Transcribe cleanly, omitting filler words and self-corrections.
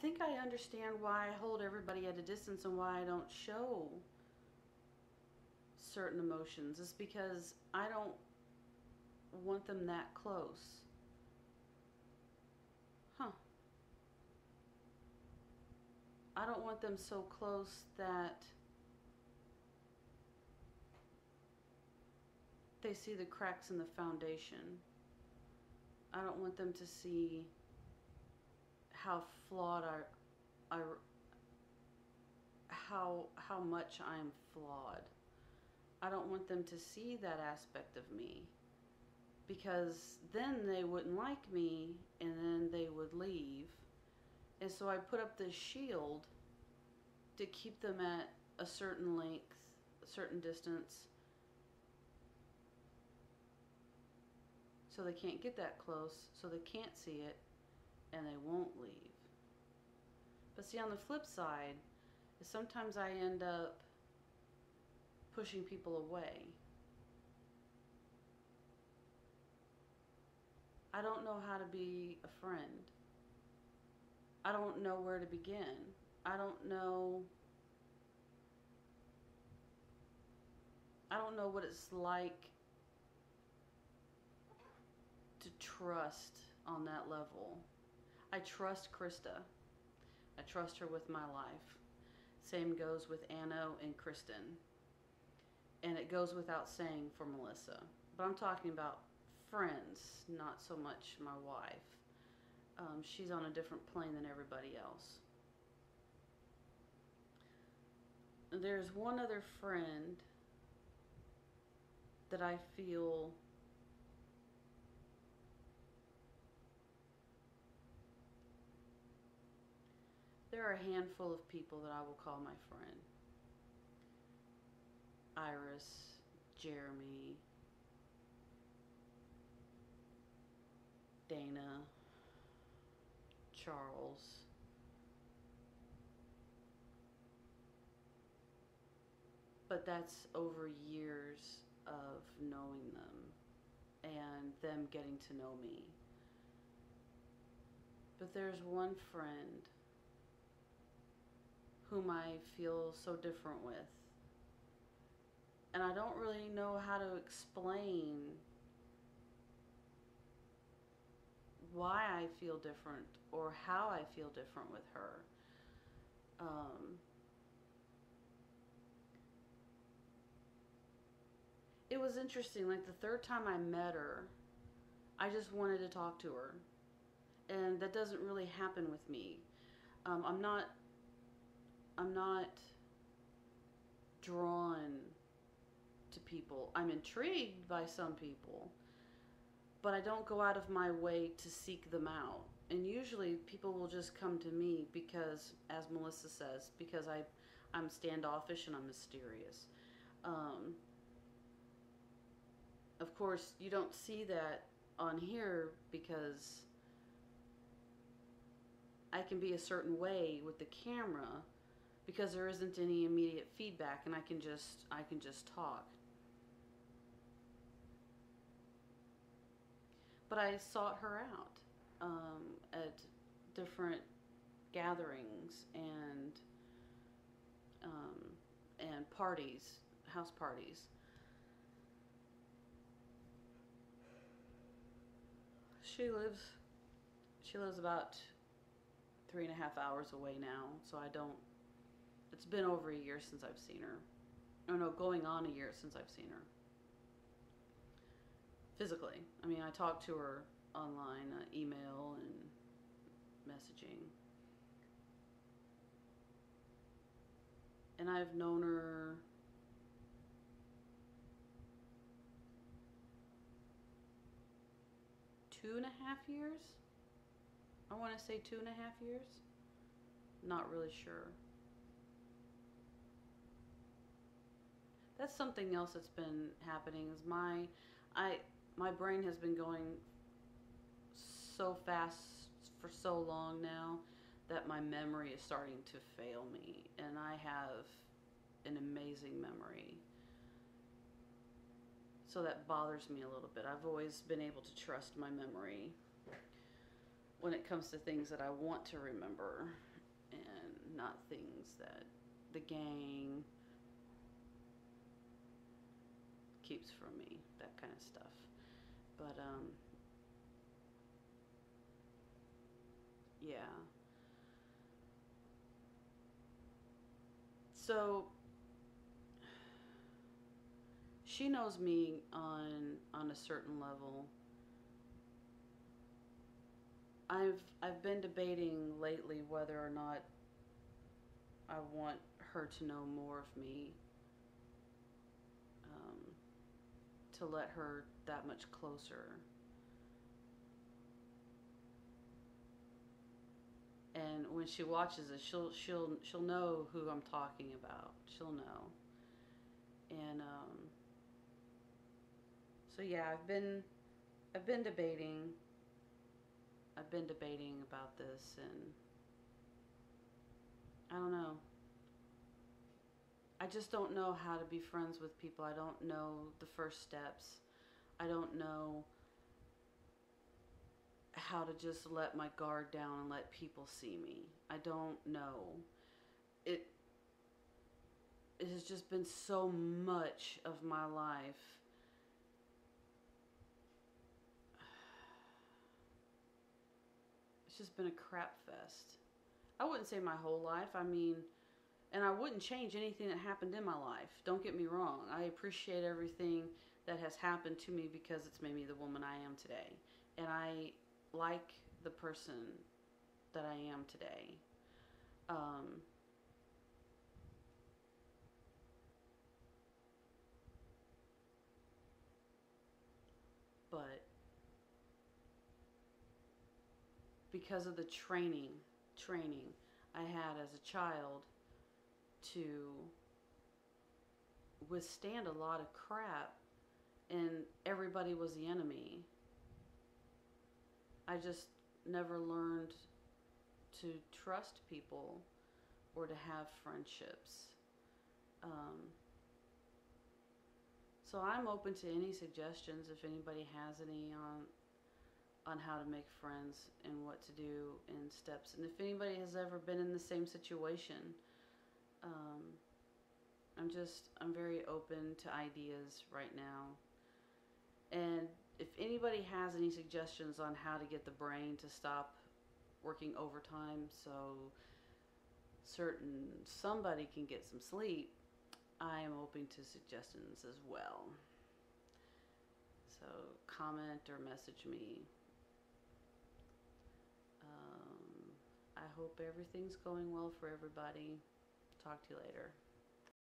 think I understand why I hold everybody at a distance and why I don't show certain emotions. It's because I don't want them that close. Huh. I don't want them so close that they see the cracks in the foundation. I don't want them to see how flawed I how much I'm flawed. I don't want them to see that aspect of me, because then they wouldn't like me and then they would leave. And so I put up this shield to keep them at a certain length, a certain distance, so they can't get that close, so they can't see it, and they won't leave. But see, on the flip side, is sometimes I end up pushing people away. I don't know how to be a friend. I don't know where to begin. I don't know what it's like to trust on that level. I trust Krista. I trust her with my life. Same goes with Anno and Kristen. And it goes without saying for Melissa. But I'm talking about friends, not so much my wife. She's on a different plane than everybody else. There's one other friend that I feel there are a handful of people that I will call my friend. Iris, Jeremy, Dana, Charles. But that's over years of knowing them and them getting to know me. But there's one friend whom I feel so different with. And I don't really know how to explain why I feel different or how I feel different with her. It was interesting. Like the third time I met her, I just wanted to talk to her. And that doesn't really happen with me. I'm not drawn to people. I'm intrigued by some people, but I don't go out of my way to seek them out. And usually people will just come to me because, as Melissa says, because I'm standoffish and I'm mysterious. Of course, you don't see that on here because I can be a certain way with the camera because there isn't any immediate feedback and I can just talk. But I sought her out at different gatherings and parties, house parties. She lives about 3.5 hours away now, so I don't. It's been over a year since I've seen her. Oh no, going on a year since I've seen her. Physically. I mean, I talk to her online, email and messaging. And I've known her two and a half years. I want to say 2.5 years. Not really sure. That's something else that's been happening is my brain has been going so fast for so long now that my memory is starting to fail me, and I have an amazing memory. So that bothers me a little bit. I've always been able to trust my memory when it comes to things that I want to remember. and not things that the gang keeps from me, that kind of stuff. But yeah. So she knows me on a certain level. I've been debating lately whether or not I want her to know more of me, um, to let her that much closer. And when she watches it, she'll know who I'm talking about. She'll know. And so yeah, I've been debating. I've been debating about this, and I don't know. I just don't know how to be friends with people. I don't know the first steps. I don't know how to just let my guard down and let people see me. I don't know. It it has just been so much of my life. It's just been a crap fest. I wouldn't say my whole life. I mean, and I wouldn't change anything that happened in my life. Don't get me wrong. I appreciate everything that has happened to me because it's made me the woman I am today. And I like the person that I am today. Um, but because of the training I had as a child to withstand a lot of crap, and everybody was the enemy. I just never learned to trust people or to have friendships. Um, so I'm open to any suggestions if anybody has any on how to make friends and what to do and steps. And if anybody has ever been in the same situation, um, I'm very open to ideas right now. And if anybody has any suggestions on how to get the brain to stop working overtime so somebody can get some sleep, I am open to suggestions as well. So comment or message me. I hope everything's going well for everybody. Talk to you later.